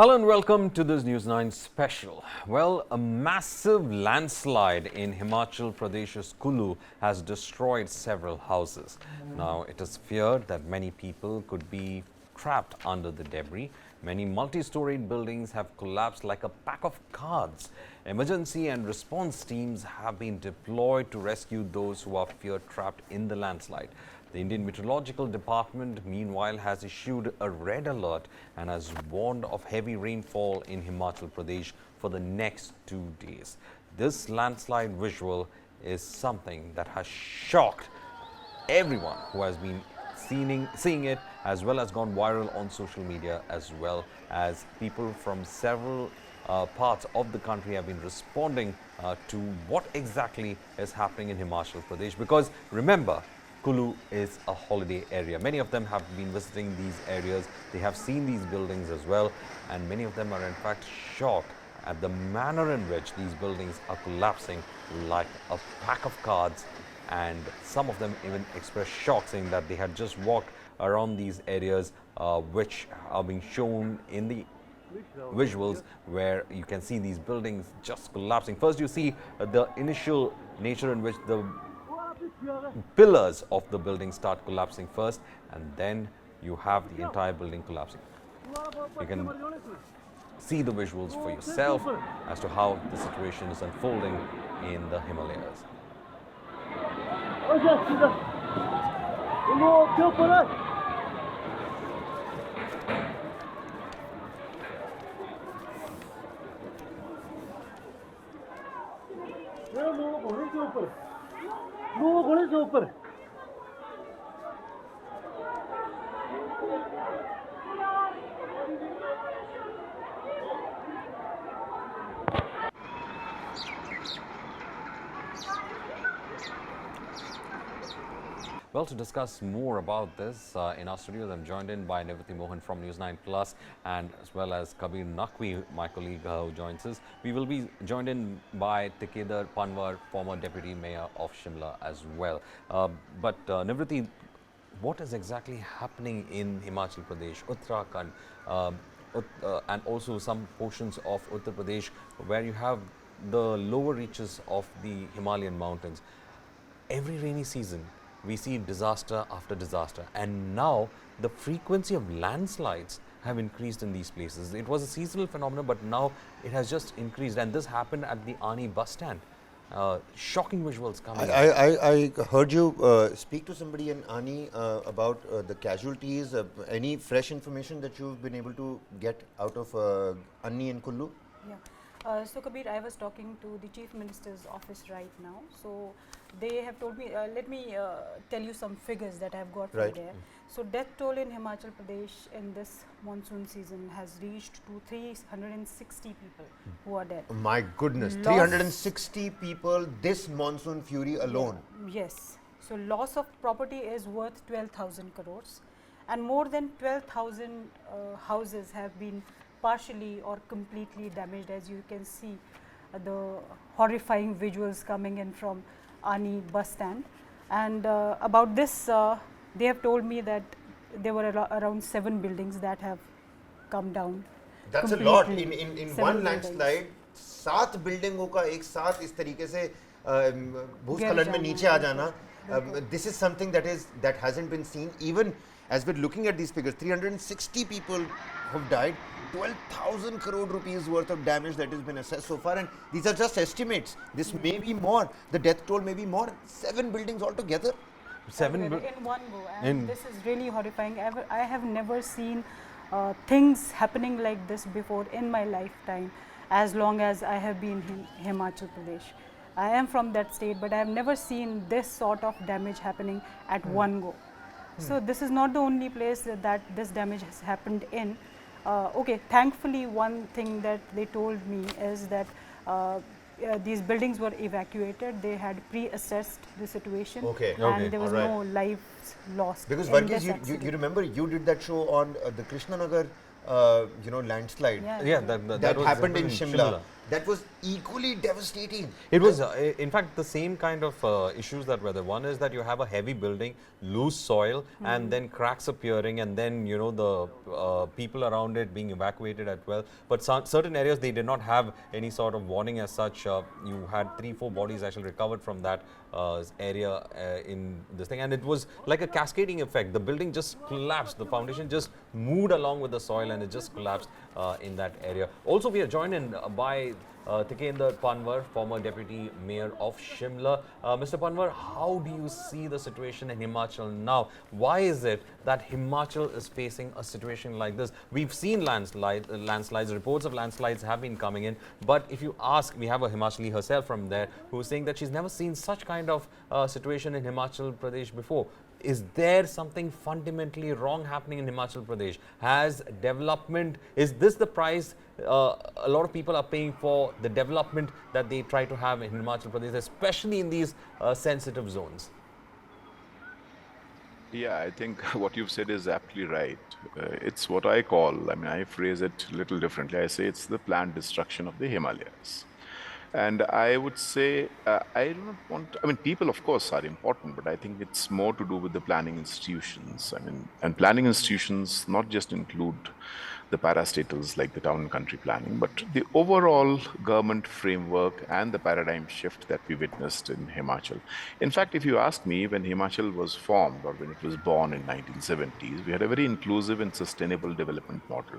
Hello and welcome to this News9 special. Well, a massive landslide in Himachal Pradesh's Kullu has destroyed several houses. Now, it is feared that many people could be trapped under the debris. Many multi-storied buildings have collapsed like a pack of cards. Emergency and response teams have been deployed to rescue those who are feared trapped in the landslide. The Indian Meteorological Department, meanwhile, has issued a red alert and has warned of heavy rainfall in Himachal Pradesh for the next 2 days. This landslide visual is something that has shocked everyone who has been seeing it, as well as gone viral on social media, as well as people from several parts of the country have been responding to what exactly is happening in Himachal Pradesh. Because remember, Kullu is a holiday area. Many of them have been visiting these areas. They have seen these buildings as well, and many of them are in fact shocked at the manner in which these buildings are collapsing like a pack of cards. And some of them even express shock, saying that they had just walked around these areas which are being shown in the visuals, where you can see these buildings just collapsing. First you see the initial nature in which the pillars of the building start collapsing first, and then you have the entire building collapsing. You can see the visuals for yourself as to how the situation is unfolding in the Himalayas. Well, to discuss more about this, in our studios, I'm joined in by Nivriti Mohan from News9 Plus, and as well as Kabir Naqvi, my colleague who joins us. We will be joined in by Tikeder Panwar, former Deputy Mayor of Shimla as well. Nivriti, what is exactly happening in Himachal Pradesh, Uttarakhand, and also some portions of Uttar Pradesh, where you have the lower reaches of the Himalayan mountains? Every rainy season, we see disaster after disaster, and now the frequency of landslides have increased in these places. It was a seasonal phenomenon, but now it has just increased, and this happened at the Aani bus stand. Shocking visuals coming. I heard you speak to somebody in Aani about the casualties. Any fresh information that you've been able to get out of Aani and Kullu? Yeah. So Kabir, I was talking to the Chief Minister's office right now. So they have told me, let me tell you some figures that I've got from there. So death toll in Himachal Pradesh in this monsoon season has reached to 360 people who are dead. My goodness, 360 people this monsoon fury alone. Yeah. Yes. So loss of property is worth 12,000 crores, and more than 12,000 houses have been partially or completely damaged, as you can see the horrifying visuals coming in from Aani bus stand. And about this, they have told me that there were around 7 buildings that have come down. That's a lot. In one landslide, 7 buildingों का एक साथ इस तरीके से भूस्खलन में नीचे आ जाना. This is something that hasn't been seen. Even as we're looking at these figures, 360 people have died, 12,000 crore rupees worth of damage that has been assessed so far, and these are just estimates. This may be more. The death toll may be more. 7 buildings altogether. In one go, and this is really horrifying. I have never seen things happening like this before in my lifetime, as long as I have been in Himachal Pradesh. I am from that state, but I have never seen this sort of damage happening at one go. So this is not the only place that this damage has happened in. Okay, thankfully one thing that they told me is that these buildings were evacuated. They had pre-assessed the situation, and there was no lives lost. Because Varghese, you remember you did that show on the Krishnanagar landslide Yeah, that was happened in happened in Shimla. Shimla. That was equally devastating. It was, in fact, the same kind of issues that were there. One is that you have a heavy building, loose soil, and then cracks appearing, and then, you know, the people around it being evacuated as well. But certain areas, they did not have any sort of warning as such. You had 3-4 bodies actually recovered from that area in this thing. And it was like a cascading effect. The building just collapsed. The foundation just moved along with the soil, and it just collapsed in that area. Also, we are joined in by Tikendra Panwar, former Deputy Mayor of Shimla. Mr. Panwar, how do you see the situation in Himachal now? Why is it that Himachal is facing a situation like this? We've seen landslides, reports of landslides have been coming in, but if you ask, we have a Himachali herself from there who's saying that she's never seen such kind of situation in Himachal Pradesh before. Is there something fundamentally wrong happening in Himachal Pradesh? Has development, is this the price a lot of people are paying for the development that they try to have in Himachal Pradesh, especially in these sensitive zones? Yeah, I think what you've said is aptly right. It's what I call, I mean, I phrase it a little differently. I say it's the planned destruction of the Himalayas. And I would say, I do not want, I mean, people, of course, are important, but I think it's more to do with the planning institutions. I mean, and planning institutions not just include the parastatals like the town and country planning, but the overall government framework and the paradigm shift that we witnessed in Himachal. In fact, if you ask me, when Himachal was formed or when it was born in 1970s, we had a very inclusive and sustainable development model,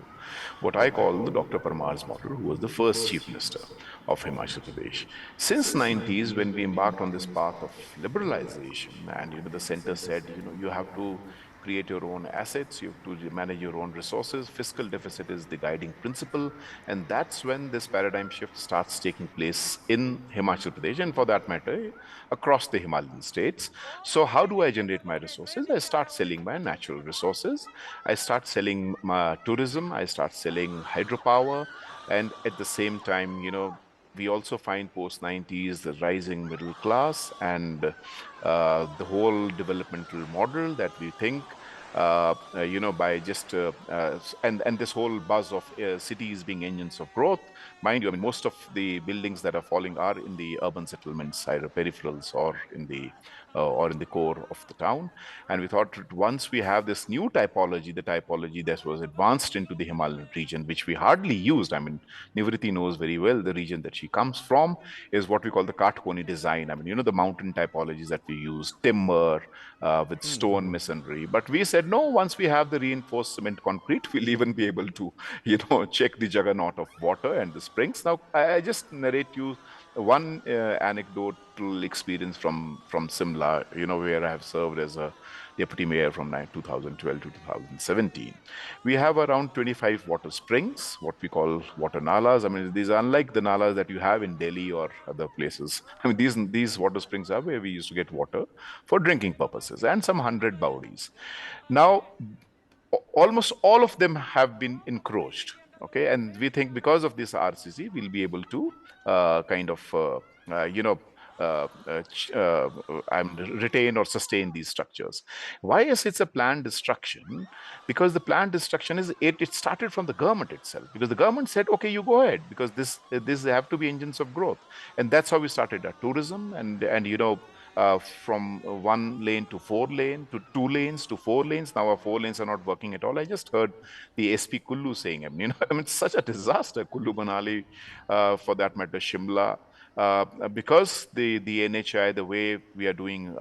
what I call the Dr. Parmar's model, who was the first chief minister of Himachal Pradesh. Since 90s, when we embarked on this path of liberalization, and the center said, you have to create your own assets, you have to manage your own resources. Fiscal deficit is the guiding principle, and that's when this paradigm shift starts taking place in Himachal Pradesh, and for that matter, across the Himalayan states. So how do I generate my resources? I start selling my natural resources. I start selling my tourism. I start selling hydropower. And at the same time, we also find post 90s the rising middle class and the whole developmental model that we think by just and this whole buzz of cities being engines of growth. Mind you, I mean, most of the buildings that are falling are in the urban settlements, either peripherals or in the core of the town. And we thought that once we have this new typology, the typology that was advanced into the Himalayan region, which we hardly used. I mean, Nivriti knows very well the region that she comes from is what we call the Kathkoni design. I mean, the mountain typologies that we use, timber with stone masonry. But we said, no, once we have the reinforced cement concrete, we'll even be able to, check the juggernaut of water and the springs. Now, I just narrate you one anecdotal experience from Simla, where I have served as a deputy mayor from 2012 to 2017. We have around 25 water springs, what we call water nalas. I mean, these are unlike the nalas that you have in Delhi or other places. I mean, these water springs are where we used to get water for drinking purposes, and some 100 bawdis. Now, almost all of them have been encroached. Okay, and we think because of this RCC, we'll be able to retain or sustain these structures. Why is it's a planned destruction? Because the planned destruction is it started from the government itself. Because the government said, okay, you go ahead, because this have to be engines of growth, and that's how we started our tourism and from 1 lane to 4 lane to 2 lanes to 4 lanes. Now our 4 lanes are not working at all. I just heard the SP Kullu saying, I mean, it's such a disaster. Kullu Manali, for that matter, Shimla. Because the NHI, the way we are doing,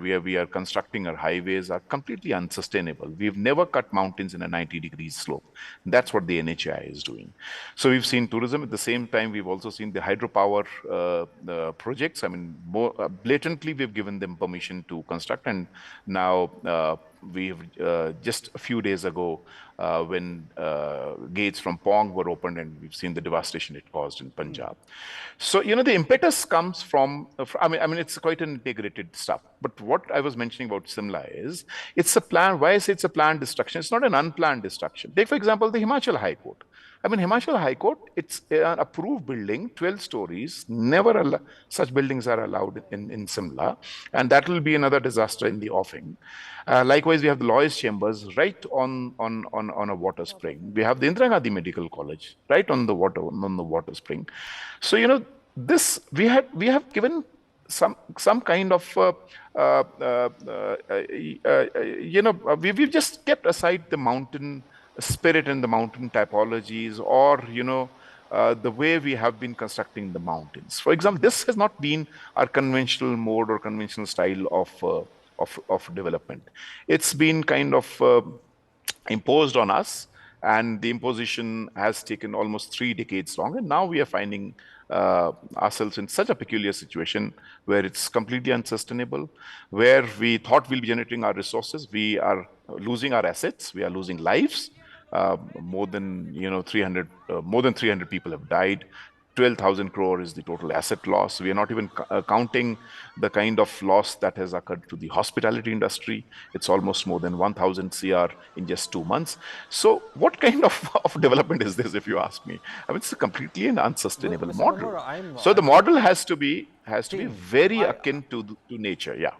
we are constructing our highways are completely unsustainable. We've never cut mountains in a 90-degree slope. That's what the NHI is doing. So we've seen tourism. At the same time, we've also seen the hydropower projects. I mean, more blatantly, we've given them permission to construct. And now we've just a few days ago, when gates from Pong were opened, and we've seen the devastation it caused in Punjab. So, the impetus comes from, I mean, it's quite an integrated stuff. But what I was mentioning about Simla is, it's a plan. Why I say it's a planned destruction? It's not an unplanned destruction. Take, for example, the Himachal High Court. I mean, Himachal High Court, it's an approved building, 12 stories. Never such buildings are allowed in Shimla, and that will be another disaster in the offing. Likewise, we have the lawyers' chambers right on a water spring. We have the Indira Gandhi Medical College right on the water spring. So this we have given some kind of we've just kept aside the mountain spirit and the mountain typologies, or the way we have been constructing the mountains. For example, this has not been our conventional mode or conventional style of development. It's been kind of imposed on us, and the imposition has taken almost 3 decades long, and now we are finding ourselves in such a peculiar situation where it's completely unsustainable, where we thought we'll be generating our resources, we are losing our assets, we are losing lives. More than 300 people have died. 12,000 crore is the total asset loss. We are not even counting the kind of loss that has occurred to the hospitality industry. It's almost more than 1,000 CR in just 2 months. So what kind of development is this, if you ask me? I mean, it's completely an unsustainable Mr. model. Gamora, So the model has to be very akin to nature. Yeah.